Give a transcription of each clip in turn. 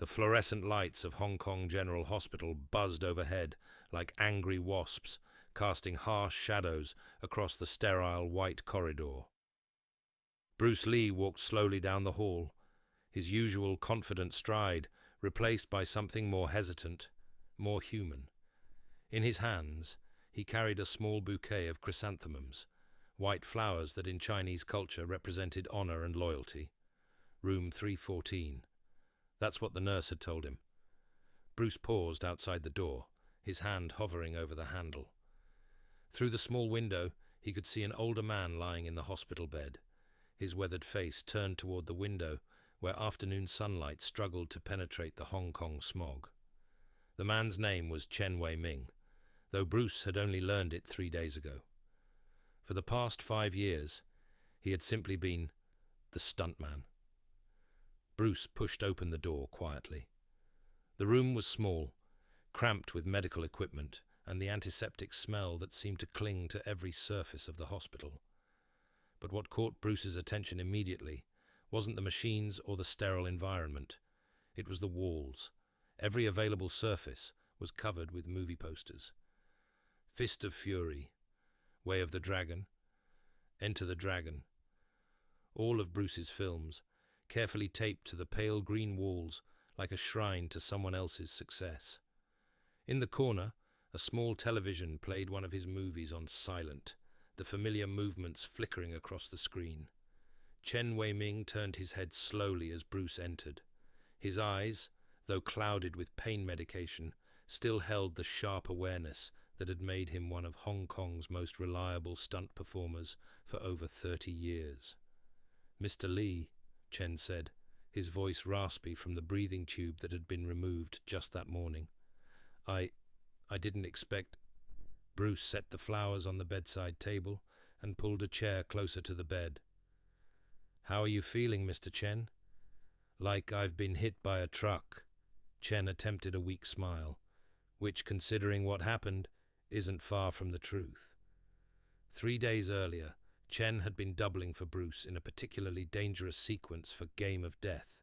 The fluorescent lights of Hong Kong General Hospital buzzed overhead like angry wasps, casting harsh shadows across the sterile white corridor. Bruce Lee walked slowly down the hall, his usual confident stride replaced by something more hesitant, more human. In his hands, he carried a small bouquet of chrysanthemums, white flowers that in Chinese culture represented honor and loyalty. Room 314. That's what the nurse had told him. Bruce paused outside the door, his hand hovering over the handle. Through the small window, he could see an older man lying in the hospital bed, his weathered face turned toward the window where afternoon sunlight struggled to penetrate the Hong Kong smog. The man's name was Chen Wei-ming, though Bruce had only learned it 3 days ago. For the past 5 years, he had simply been the Stuntman. Bruce pushed open the door quietly. The room was small, cramped with medical equipment and the antiseptic smell that seemed to cling to every surface of the hospital. But what caught Bruce's attention immediately wasn't the machines or the sterile environment. It was the walls. Every available surface was covered with movie posters. Fist of Fury, Way of the Dragon, Enter the Dragon. All of Bruce's films, carefully taped to the pale green walls like a shrine to someone else's success. In the corner, a small television played one of his movies on silent, the familiar movements flickering across the screen. Chen Wei-ming turned his head slowly as Bruce entered. His eyes, though clouded with pain medication, still held the sharp awareness that had made him one of Hong Kong's most reliable stunt performers for over 30 years. "Mr. Lee," Chen said, his voice raspy from the breathing tube that had been removed just that morning. I didn't expect—" Bruce set the flowers on the bedside table and pulled a chair closer to the bed. "How are you feeling, Mr. Chen?" "Like I've been hit by a truck." Chen attempted a weak smile, which, considering what happened, isn't far from the truth. 3 days earlier, Chen had been doubling for Bruce in a particularly dangerous sequence for Game of Death,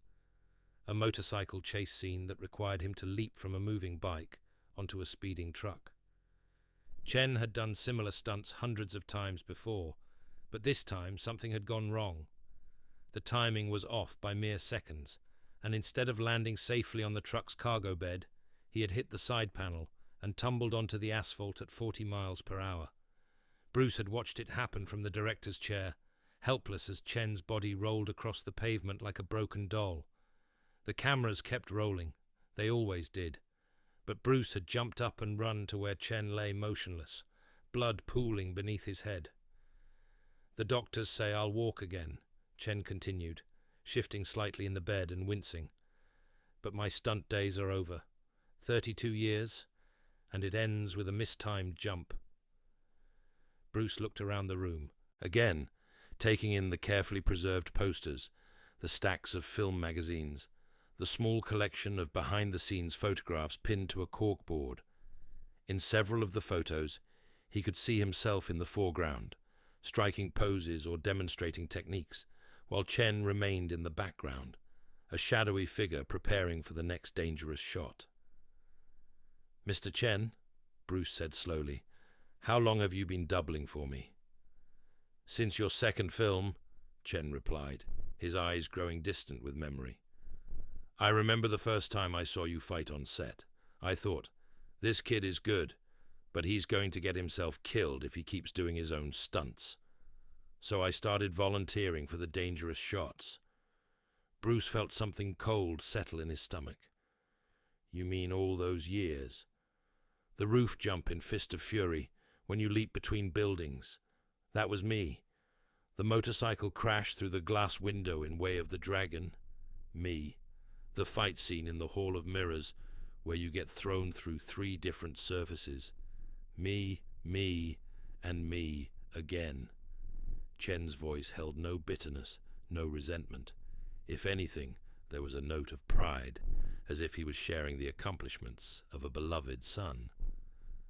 a motorcycle chase scene that required him to leap from a moving bike onto a speeding truck. Chen had done similar stunts hundreds of times before, but this time something had gone wrong. The timing was off by mere seconds, and instead of landing safely on the truck's cargo bed, he had hit the side panel and tumbled onto the asphalt at 40 miles per hour. Bruce had watched it happen from the director's chair, helpless as Chen's body rolled across the pavement like a broken doll. The cameras kept rolling. They always did. But Bruce had jumped up and run to where Chen lay motionless, blood pooling beneath his head. "The doctors say I'll walk again," Chen continued, shifting slightly in the bed and wincing. "But my stunt days are over. 32 years, and it ends with a mistimed jump." Bruce looked around the room, again, taking in the carefully preserved posters, the stacks of film magazines, the small collection of behind-the-scenes photographs pinned to a corkboard. In several of the photos, he could see himself in the foreground, striking poses or demonstrating techniques, while Chen remained in the background, a shadowy figure preparing for the next dangerous shot. "Mr. Chen," Bruce said slowly, "how long have you been doubling for me?" "Since your second film," Chen replied, his eyes growing distant with memory. "I remember the first time I saw you fight on set. I thought, this kid is good, but he's going to get himself killed if he keeps doing his own stunts. So I started volunteering for the dangerous shots." Bruce felt something cold settle in his stomach. "You mean all those years? The roof jump in Fist of Fury, when you leap between buildings. That was me. The motorcycle crash through the glass window in Way of the Dragon. Me. The fight scene in the Hall of Mirrors, where you get thrown through 3 different surfaces. Me, and me again." Chen's voice held no bitterness, no resentment. If anything, there was a note of pride, as if he was sharing the accomplishments of a beloved son.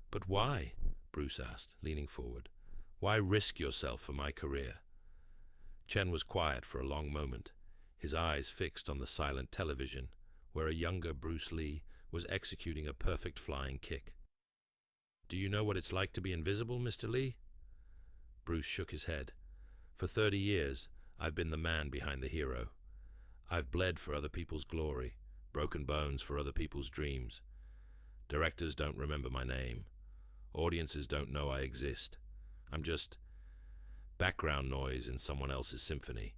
"But why?" Bruce asked, leaning forward. "Why risk yourself for my career?" Chen was quiet for a long moment, his eyes fixed on the silent television, where a younger Bruce Lee was executing a perfect flying kick. "Do you know what it's like to be invisible, Mr. Lee?" Bruce shook his head. "For 30 years, I've been the man behind the hero. I've bled for other people's glory, broken bones for other people's dreams. Directors don't remember my name. Audiences don't know I exist. I'm just background noise in someone else's symphony."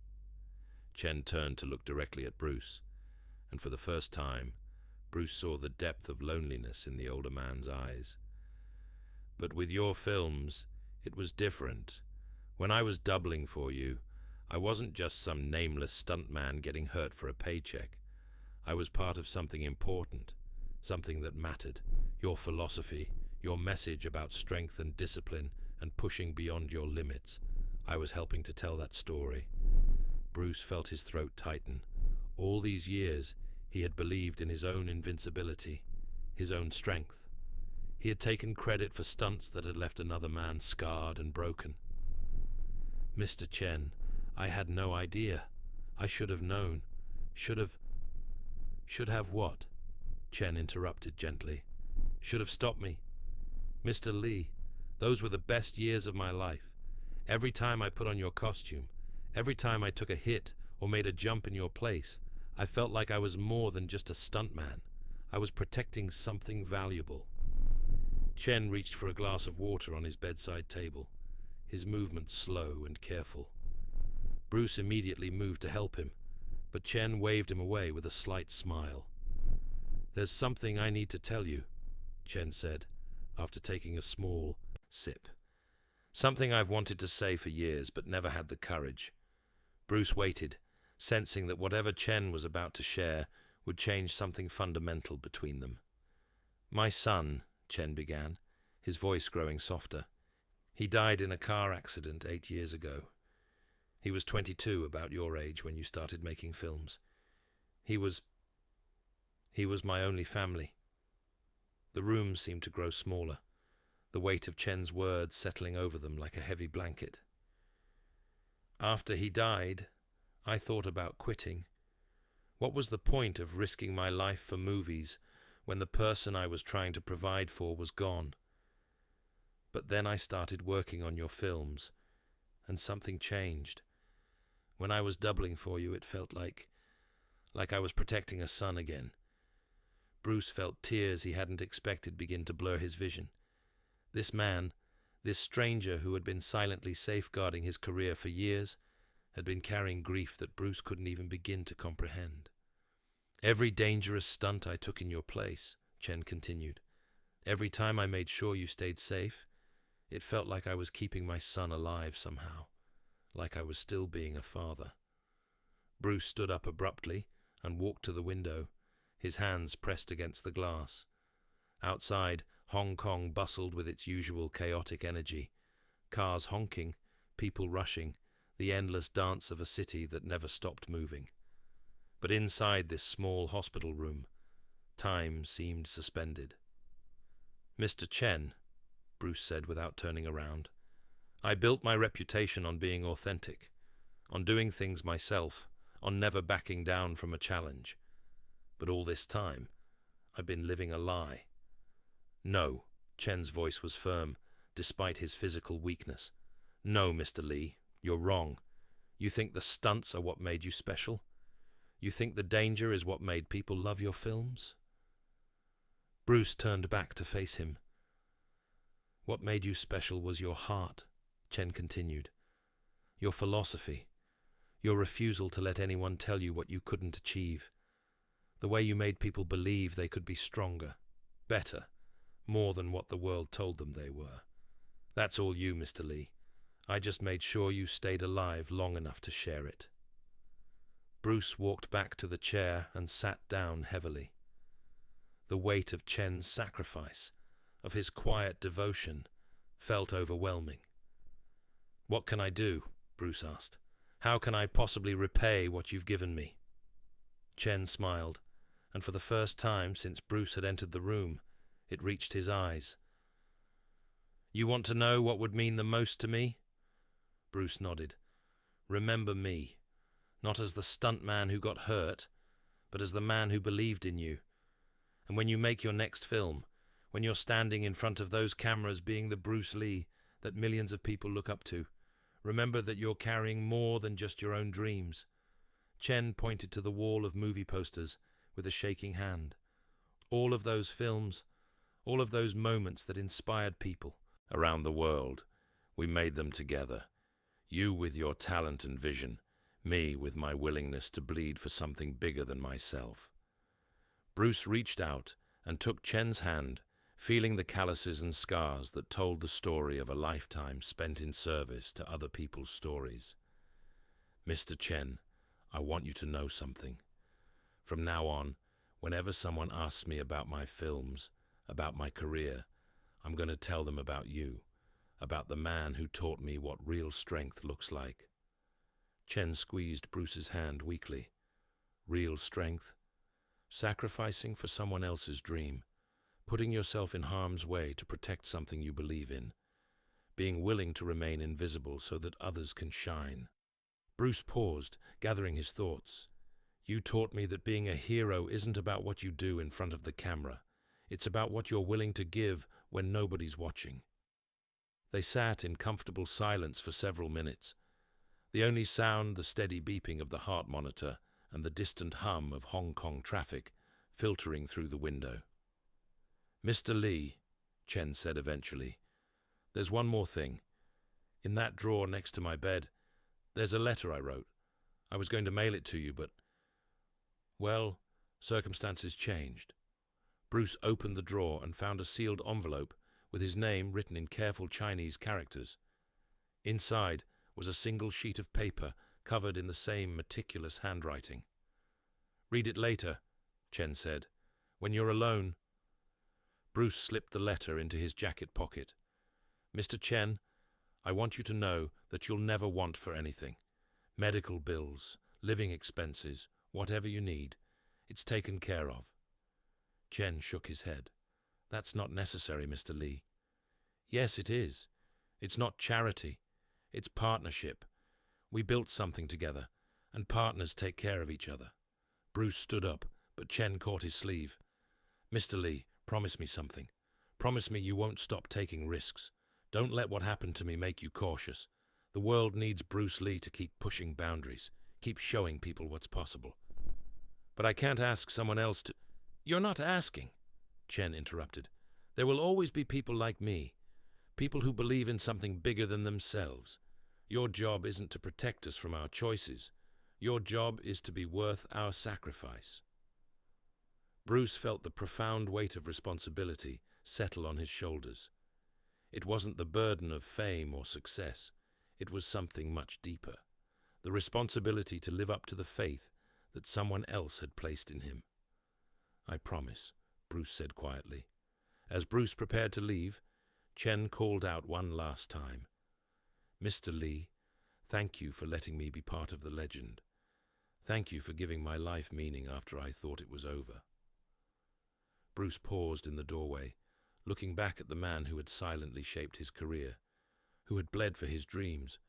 Chen turned to look directly at Bruce, and for the first time, Bruce saw the depth of loneliness in the older man's eyes. "But with your films, it was different. When I was doubling for you, I wasn't just some nameless stuntman getting hurt for a paycheck. I was part of something important, something that mattered. Your philosophy, your message about strength and discipline and pushing beyond your limits. I was helping to tell that story." Bruce felt his throat tighten. All these years, he had believed in his own invincibility, his own strength. He had taken credit for stunts that had left another man scarred and broken. "Mr. Chen, I had no idea. I should have known. Should have what?" Chen interrupted gently. "Should have stopped me. Mr. Lee, those were the best years of my life. Every time I put on your costume, every time I took a hit or made a jump in your place, I felt like I was more than just a stuntman. I was protecting something valuable." Chen reached for a glass of water on his bedside table, his movements slow and careful. Bruce immediately moved to help him, but Chen waved him away with a slight smile. "There's something I need to tell you," Chen said, after taking a small sip. "Something I've wanted to say for years, but never had the courage." Bruce waited, sensing that whatever Chen was about to share would change something fundamental between them. "My son," Chen began, his voice growing softer. "He died in a car accident 8 years ago. He was 22, about your age when you started making films. He was my only family." The room seemed to grow smaller, the weight of Chen's words settling over them like a heavy blanket. "After he died, I thought about quitting. What was the point of risking my life for movies when the person I was trying to provide for was gone? But then I started working on your films, and something changed. When I was doubling for you, it felt like I was protecting a son again." Bruce felt tears he hadn't expected begin to blur his vision. This man, this stranger who had been silently safeguarding his career for years, had been carrying grief that Bruce couldn't even begin to comprehend. "Every dangerous stunt I took in your place," Chen continued, "every time I made sure you stayed safe, it felt like I was keeping my son alive somehow, like I was still being a father." Bruce stood up abruptly and walked to the window, his hands pressed against the glass. Outside, Hong Kong bustled with its usual chaotic energy. Cars honking, people rushing, the endless dance of a city that never stopped moving. But inside this small hospital room, time seemed suspended. "Mr. Chen," Bruce said without turning around, "I built my reputation on being authentic, on doing things myself, on never backing down from a challenge. But all this time, I've been living a lie." "No," Chen's voice was firm, despite his physical weakness. "No, Mr. Lee, you're wrong. You think the stunts are what made you special? You think the danger is what made people love your films?" Bruce turned back to face him. "What made you special was your heart," Chen continued. "Your philosophy, your refusal to let anyone tell you what you couldn't achieve. The way you made people believe they could be stronger, better, more than what the world told them they were. That's all you, Mr. Lee. I just made sure you stayed alive long enough to share it." Bruce walked back to the chair and sat down heavily. The weight of Chen's sacrifice, of his quiet devotion, felt overwhelming. "What can I do?" Bruce asked. "How can I possibly repay what you've given me?" Chen smiled, and for the first time since Bruce had entered the room, it reached his eyes. "You want to know what would mean the most to me?" Bruce nodded. "Remember me, not as the stuntman who got hurt, but as the man who believed in you. And when you make your next film, when you're standing in front of those cameras being the Bruce Lee that millions of people look up to, remember that you're carrying more than just your own dreams. Chen pointed to the wall of movie posters with a shaking hand. All of those films, all of those moments that inspired people around the world, we made them together. You with your talent and vision, me with my willingness to bleed for something bigger than myself. Bruce reached out and took Chen's hand, feeling the calluses and scars that told the story of a lifetime spent in service to other people's stories. Mr. Chen, I want you to know something. From now on, whenever someone asks me about my films, about my career, I'm going to tell them about you, about the man who taught me what real strength looks like. Chen squeezed Bruce's hand weakly. Real strength? Sacrificing for someone else's dream, putting yourself in harm's way to protect something you believe in, being willing to remain invisible so that others can shine. Bruce paused, gathering his thoughts. You taught me that being a hero isn't about what you do in front of the camera. It's about what you're willing to give when nobody's watching. They sat in comfortable silence for several minutes. The only sound, the steady beeping of the heart monitor and the distant hum of Hong Kong traffic filtering through the window. Mr. Lee, Chen said eventually, there's one more thing. In that drawer next to my bed, there's a letter I wrote. I was going to mail it to you, but, well, circumstances changed. Bruce opened the drawer and found a sealed envelope with his name written in careful Chinese characters. Inside was a single sheet of paper covered in the same meticulous handwriting. Read it later, Chen said, when you're alone. Bruce slipped the letter into his jacket pocket. Mr. Chen, I want you to know that you'll never want for anything. Medical bills, living expenses, whatever you need, it's taken care of. Chen shook his head. That's not necessary, Mr. Lee. Yes, it is. It's not charity. It's partnership. We built something together, and partners take care of each other. Bruce stood up, but Chen caught his sleeve. Mr. Lee, promise me something. Promise me you won't stop taking risks. Don't let what happened to me make you cautious. The world needs Bruce Lee to keep pushing boundaries, keep showing people what's possible. But I can't ask someone else to... You're not asking, Chen interrupted. There will always be people like me, people who believe in something bigger than themselves. Your job isn't to protect us from our choices. Your job is to be worth our sacrifice. Bruce felt the profound weight of responsibility settle on his shoulders. It wasn't the burden of fame or success. It was something much deeper. The responsibility to live up to the faith that someone else had placed in him. I promise, Bruce said quietly. As Bruce prepared to leave, Chen called out one last time. Mr. Lee, thank you for letting me be part of the legend. Thank you for giving my life meaning after I thought it was over. Bruce paused in the doorway, looking back at the man who had silently shaped his career, who had bled for his dreams,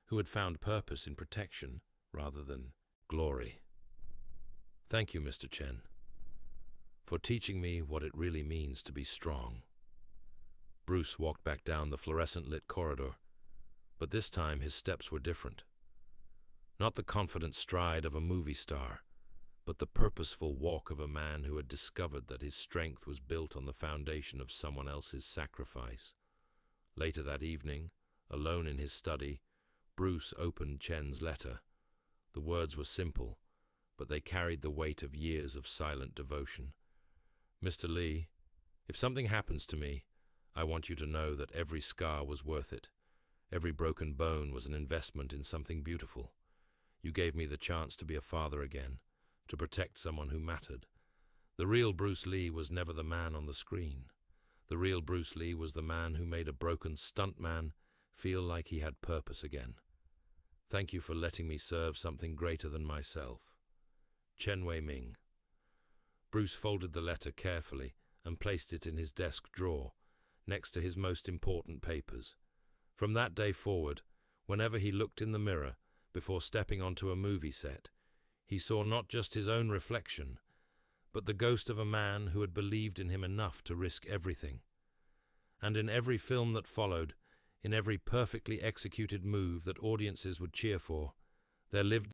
who had found purpose in protection rather than glory. Thank you, Mr. Chen, for teaching me what it really means to be strong. Bruce walked back down the fluorescent-lit corridor, but this time his steps were different. Not the confident stride of a movie star, but the purposeful walk of a man who had discovered that his strength was built on the foundation of someone else's sacrifice. Later that evening, alone in his study, Bruce opened Chen's letter. The words were simple, but they carried the weight of years of silent devotion. Mr. Lee, if something happens to me, I want you to know that every scar was worth it. Every broken bone was an investment in something beautiful. You gave me the chance to be a father again, to protect someone who mattered. The real Bruce Lee was never the man on the screen. The real Bruce Lee was the man who made a broken stuntman feel like he had purpose again. Thank you for letting me serve something greater than myself. Chen Wei-ming. Bruce folded the letter carefully and placed it in his desk drawer, next to his most important papers. From that day forward, whenever he looked in the mirror before stepping onto a movie set, He saw not just his own reflection, but the ghost of a man who had believed in him enough to risk everything. And in every film that followed, in every perfectly executed move that audiences would cheer for, there lived